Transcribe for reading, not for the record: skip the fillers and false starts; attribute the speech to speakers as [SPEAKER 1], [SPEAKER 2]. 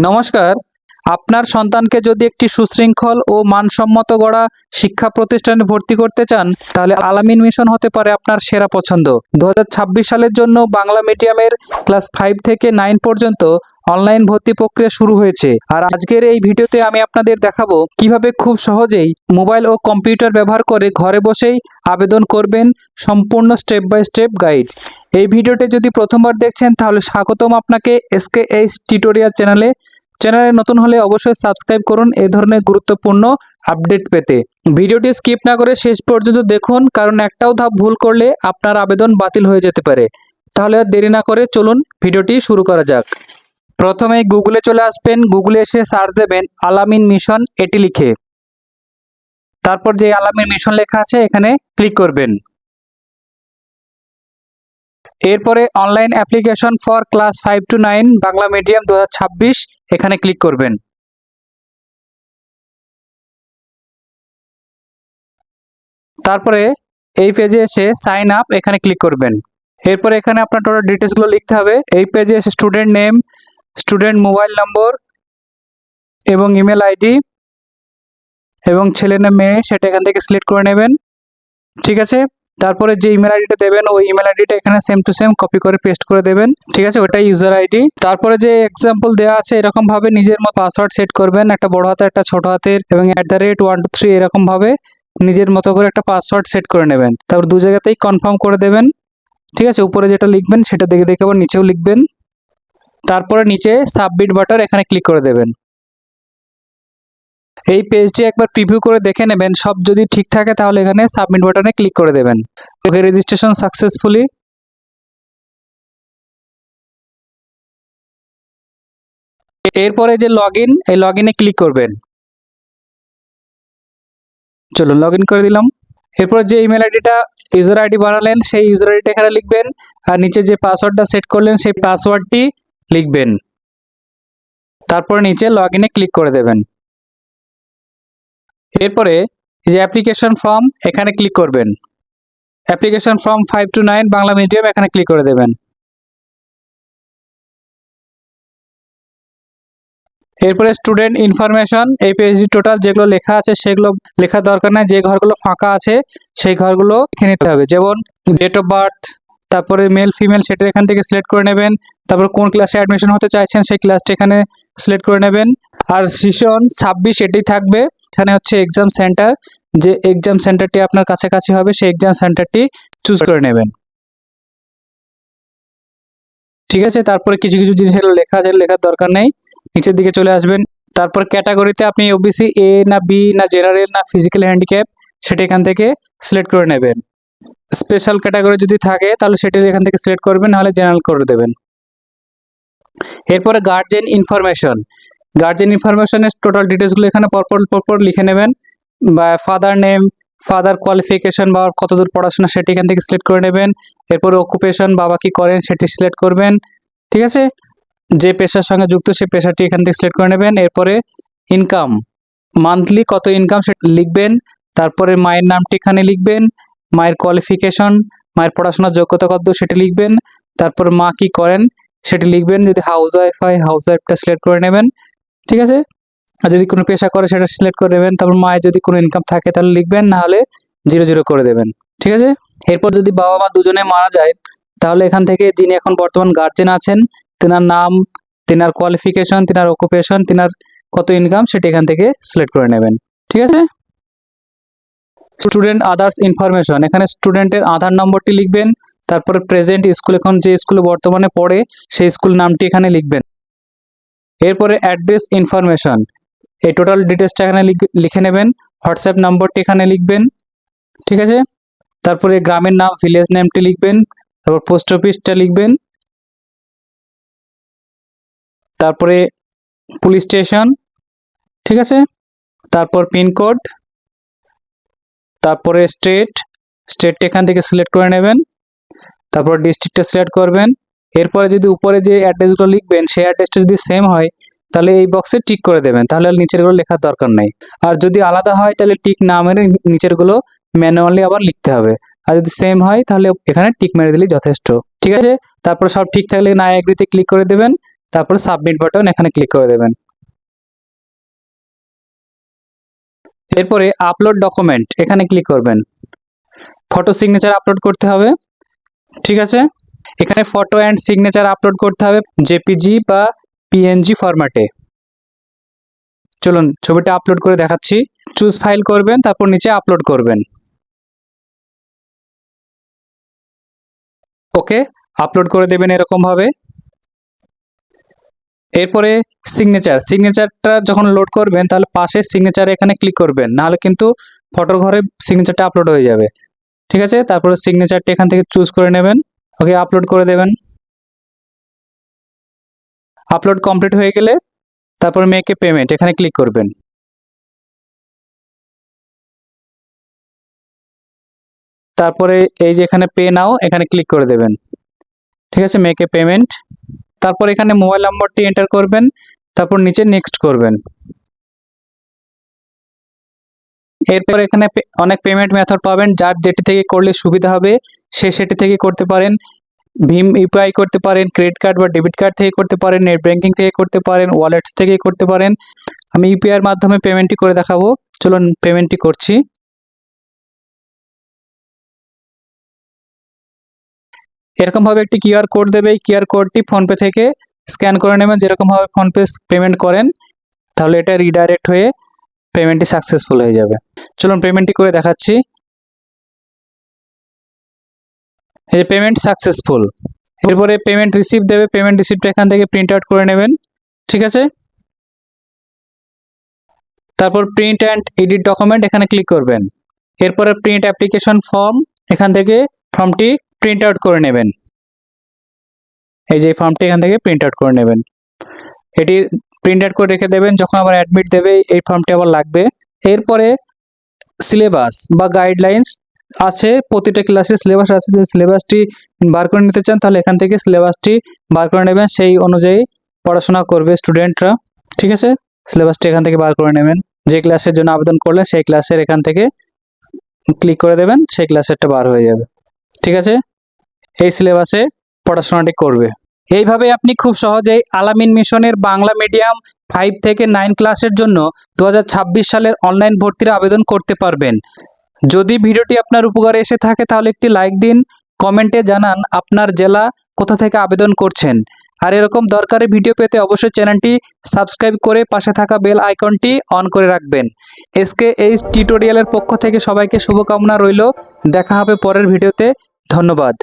[SPEAKER 1] নমস্কার। আপনার সন্তানকে যদি একটি সুশৃঙ্খল ও মানসম্মত গড়া শিক্ষা প্রতিষ্ঠানে ভর্তি করতে চান, তাহলে আল-আমিন মিশন হতে পারে আপনার সেরা পছন্দ। 2026 সালের জন্য বাংলা মিডিয়ামের ক্লাস 5 থেকে 9 পর্যন্ত অনলাইন ভর্তি প্রক্রিয়া শুরু হয়েছে। আর আজকের এই ভিডিওতে আমি আপনাদের দেখাবো কিভাবে খুব সহজেই মোবাইল ও কম্পিউটার ব্যবহার করে ঘরে বসেই আবেদন করবেন, সম্পূর্ণ স্টেপ বাই স্টেপ গাইড। এই ভিডিওটি যদি প্রথমবার দেখছেন তাহলে স্বাগতম আপনাকে SKH টিউটোরিয়াল চ্যানেলে। চ্যানেলে নতুন হলে অবশ্যই সাবস্ক্রাইব করুন এই ধরনের গুরুত্বপূর্ণ আপডেট পেতে। ভিডিওটি স্কিপ না করে শেষ পর্যন্ত দেখুন, কারণ একটাও ধাপ ভুল করলে আপনার আবেদন বাতিল হয়ে যেতে পারে। তাহলে আর দেরি না করে চলুন ভিডিওটি শুরু করা যাক। প্রথমে গুগলে চলে আসবেন। গুগলে এসে সার্চ দেবেন আল-আমিন মিশন এটি লিখে। তারপর যে আল-আমিন মিশন লেখা আছে এখানে ক্লিক করবেন। এরপরে online application for class 5 to 9 Bangla medium 2026 এখানে ক্লিক করবেন। তারপরে এই পেজে এসে সাইন আপ এখানে ক্লিক করবেন। এরপরে এখানে আপনার টোটাল ডিটেলসগুলো লিখতে হবে। এই পেজে এসে স্টুডেন্ট নেম, স্টুডেন্ট মোবাইল নম্বর এবং ইমেল আইডি এবং ছেলে না মেয়ে সেটা এখান থেকে সিলেক্ট করে নেবেন। ঠিক আছে। তারপরে যে ইমেল আইডিটা দেবেন ওই ইমেল আইডিটা এখানে সেম টু সেম কপি করে পেস্ট করে দেবেন। ঠিক আছে, ওটাই ইউজার আইডি। তারপরে যে এক্সাম্পল দেওয়া আছে এরকম ভাবে নিজের মতো পাসওয়ার্ড সেট করবেন, একটা বড় হাতের একটা ছোট হাতের এবং @123 এরকম ভাবে নিজের মতো করে একটা পাসওয়ার্ড সেট করে নেবেন। তারপর দু জায়গাতেই কনফার্ম করে দেবেন। ঠিক আছে, উপরে যেটা লিখবেন সেটা দেখে দেখে আবার নিচেও লিখবেন। তারপরে নিচে সাবমিট বাটন এখানে ক্লিক করে দেবেন। এই পেজটি একবার প্রিভিউ করে দেখে নেবেন, সব যদি ঠিক থাকে তাহলে এখানে সাবমিট বাটনে ক্লিক করে দেবেন। ওকে, রেজিস্ট্রেশন সাকসেসফুলি। এরপরে যে লগইন, এই লগইনে ক্লিক করবেন। চলুন লগইন করে দিলাম। এরপর যে ইমেল আইডিটা ইউজার আইডি বানালেন সেই ইউজার আইডিটা এখানে লিখবেন, আর নিচে যে পাসওয়ার্ডটা সেট করলেন সেই পাসওয়ার্ডটি লিখবেন। তারপর নিচে লগইনে ক্লিক করে দেবেন। এরপরে যে অ্যাপ্লিকেশন ফর্ম এখানে ক্লিক করবেন। Application form 5 to 9 Bangla medium এখানে ক্লিক করে দেবেন। এরপরে স্টুডেন্ট ইনফরমেশন, এই পেজে টোটাল যেগুলো লেখা আছে সেগুলো লেখার দরকার নাই, যে ঘরগুলো ফাঁকা আছে সেই ঘরগুলো লিখে নিতে হবে। যেমন ডেট অফ বার্থ, তারপরে মেল ফিমেল সেটা এখান থেকে সিলেক্ট করে নেবেন। তারপর কোন ক্লাসে অ্যাডমিশন হতে চাইছেন সেই ক্লাসটা এখানে সিলেক্ট করে নেবেন। আর সেশন 26 এটাই থাকবে। এখানে হচ্ছে এক্সাম সেন্টার, যে এক্সাম সেন্টারটি আপনার কাছাকাছি হবে সেই এক্সাম সেন্টারটি চুজ করে নেবেন। ঠিক আছে, তারপরে কিছু কিছু জিনিস লেখা আছে, লেখার দরকার নেই, নিচের দিকে চলে আসবেন। তারপর ক্যাটাগরিতে আপনি ওবিসি এ না বি না জেনারেল না ফিজিক্যাল হ্যান্ডিক্যাপ সেটা এখান থেকে সিলেক্ট করে নেবেন। স্পেশাল ক্যাটাগরি যদি থাকে তাহলে সেটা এখান থেকে সিলেক্ট করবেন, নাহলে জেনারেল করে দেবেন। এরপরে গার্জেন ইনফরমেশন, গার্জেন ইনফরমেশনের টোটাল ডিটেলসগুলো এখানে পরপর লিখে নেবেন। বা ফাদার নেম, ফাদার কোয়ালিফিকেশন বা কতদূর পড়াশোনা সেটি এখান থেকে সিলেক্ট করে নেবেন। এরপরে অকুপেশন, বাবা কি করেন সেটি সিলেক্ট করবেন। ঠিক আছে, যে পেশার সঙ্গে যুক্ত সেই পেশাটি এখান থেকে সিলেক্ট করে নেবেন। এরপরে ইনকাম, মান্থলি কত ইনকাম সেটা লিখবেন। তারপরে মায়ের নামটি এখানে লিখবেন, মায়ের কোয়ালিফিকেশন, মায়ের পড়াশোনার যোগ্যতা কত সেটি লিখবেন। তারপর মা কি করেন সেটি লিখবেন। যদি হাউস ওয়াইফ হয় হাউস ওয়াইফটা সিলেক্ট করে নেবেন। ঠিক আছে, আর যদি কোনো পেশা করে সেটা সিলেক্ট করে নেবেন। তারপর মায়ের যদি কোনো ইনকাম থাকে তাহলে লিখবেন, না হলে 0 করে দেবেন। ঠিক আছে, এরপর যদি বাবা মা দুজনে মারা যায় তাহলে এখান থেকে যিনি এখন বর্তমান গার্জেন আছেন তেনার নাম, তেনার কোয়ালিফিকেশন, তেনার অকুপেশন, তেনার কত ইনকাম সেটা এখান থেকে সিলেক্ট করে নেবেন। ঠিক আছে, স্টুডেন্ট আদার্স ইনফরমেশন, এখানে স্টুডেন্টের আধার নম্বরটি লিখবেন। তারপরে প্রেজেন্ট স্কুল, এখন যে স্কুলে বর্তমানে পড়ে সেই স্কুল নামটি এখানে লিখবেন। এরপরে অ্যাড্রেস ইনফরমেশন, এই টোটাল ডিটেলসটা এখানে লিখে নেবেন। হোয়াটসঅ্যাপ নম্বরটি এখানে লিখবেন। ঠিক আছে, তারপরে গ্রামের নাম, ভিলেজ নেমটি লিখবেন। তারপর পোস্ট অফিসটা লিখবেন। তারপরে পুলিশ স্টেশন। ঠিক আছে, তারপর পিনকোড, তারপরে স্টেটটা এখান থেকে সিলেক্ট করে নেবেন। তারপর ডিস্ট্রিক্টটা সিলেক্ট করবেন। এরপরে যদি উপরে যে অ্যাড্রেসগুলো লিখবেন সেই অ্যাড্রেসটা যদি সেম হয় তাহলে এই বক্সে টিক করে দেবেন, তাহলে আর নিচেরগুলো লেখার দরকার নেই। আর যদি আলাদা হয় তাহলে টিক না মেরে নিচেরগুলো ম্যানুয়ালি আবার লিখতে হবে। আর যদি সেম হয় তাহলে এখানে টিক মেরে দিলেই যথেষ্ট। ঠিক আছে, তারপর সব ঠিক থাকলে না এগ্রিতে ক্লিক করে দেবেন। তারপর সাবমিট বাটন এখানে ক্লিক করে দেবেন। এরপরে আপলোড ডকুমেন্ট এখানে ক্লিক করবেন। ফটো সিগনেচার আপলোড করতে হবে, ঠিক আছে। এখানে ফটো অ্যান্ড সিগনেচার আপলোড করতে হবে জেপিজি বা পিএনজি ফরম্যাটে। চলুন ছবিটা আপলোড করে দেখাচ্ছি। চুজ ফাইল করবেন, তারপর নিচে আপলোড করবেন। ওকে, আপলোড করে দেবেন এরকম ভাবে। এরপরে সিগনেচারটা যখন লোড করবেন তাহলে পাশে সিগনেচারে এখানে ক্লিক করবেন, নাহলে কিন্তু ফটোর ঘরে সিগনেচারটা আপলোড হয়ে যাবে, ঠিক আছে। তারপরে সিগনেচারটা এখান থেকে চুজ করে নেবেন। ওকে, আপলোড করে দেবেন। আপলোড কমপ্লিট হয়ে গেলে তারপর মেক এ পেমেন্ট এখানে ক্লিক করবেন। তারপরে এই যে এখানে পে নাও এখানে ক্লিক করে দেবেন, ঠিক আছে। মেক এ পেমেন্ট, তারপর এখানে মোবাইল নম্বরটি এন্টার করবেন, তারপর নিচে নেক্সট করবেন। এরপর এখানে অনেক পেমেন্ট মেথড পাবেন, যার যেটি থেকে করলে সুবিধা হবে সে সেটি থেকে করতে পারেন। ভীম ইউপিআই করতে পারেন, ক্রেডিট কার্ড বা ডেবিট কার্ড থেকে করতে পারেন, নেট ব্যাংকিং থেকে করতে পারেন, ওয়ালেটস থেকে করতে পারেন। আমি ইউপিআই এর মাধ্যমে পেমেন্টটি করে দেখাবো। চলুন পেমেন্টটি করছি। এরকমভাবে একটি কিউআর কোড দেবে, এই কিউআর কোডটি ফোনপে থেকে স্ক্যান করে নেবেন। যেরকমভাবে ফোনপে পেমেন্ট করেন তাহলে এটা রিডাইরেক্ট হয়ে পেমেন্টটি সাকসেসফুল হয়ে যাবে। চলুন পেমেন্টটি করে দেখাচ্ছি। এই যে পেমেন্ট সাকসেসফুল। এরপরে পেমেন্ট রিসিপ্ট দেবে, পেমেন্ট রিসিপ্টটা এখান থেকে প্রিন্ট আউট করে নেবেন, ঠিক আছে। তারপর প্রিন্ট অ্যান্ড এডিট ডকুমেন্ট এখানে ক্লিক করবেন। এরপরে প্রিন্ট অ্যাপ্লিকেশন ফর্ম এখান থেকে ফর্মটি প্রিন্ট আউট করে নেবেন। এই যে ফর্মটি এখান থেকে প্রিন্ট আউট করে নেবেন, এটি প্রিন্ট আউট করে রেখে দেবেন। যখন আবার অ্যাডমিট দেবে এই ফর্মটি আবার লাগবে। এরপরে সিলেবাস বা গাইডলাইন্স আছে, প্রতিটা ক্লাসের সিলেবাস আছে। যে সিলেবাসটি বার করে নিতে চান তাহলে এখান থেকে সিলেবাসটি বার করে নেবেন, সেই অনুযায়ী পড়াশোনা করবে স্টুডেন্টরা, ঠিক আছে। সিলেবাসটি এখান থেকে বার করে নেবেন। যে ক্লাসের জন্য আবেদন করলেন সেই ক্লাসের এখান থেকে ক্লিক করে দেবেন, সেই ক্লাসেরটা বার হয়ে যাবে, ঠিক আছে। এই সিলেবাসে পড়াশোনাটি করবে। এইভাবে আপনি খুব সহজেই আলামিন মিশনের বাংলা মিডিয়াম 5 থেকে 9 ক্লাসের জন্য 2026 সালের অনলাইন ভর্তির আবেদন করতে পারবেন। যদি ভিডিওটি আপনার উপকারে এসে থাকে তাহলে একটি লাইক দিন, কমেন্টে জানান আপনার জেলা কোথা থেকে আবেদন করছেন। আর এরকম দরকারি ভিডিও পেতে অবশ্যই চ্যানেলটি সাবস্ক্রাইব করে পাশে থাকা বেল আইকনটি অন করে রাখবেন। SKH টিউটোরিয়ালের পক্ষ থেকে সবাইকে শুভকামনা রইল। দেখা হবে পরের ভিডিওতে। ধন্যবাদ।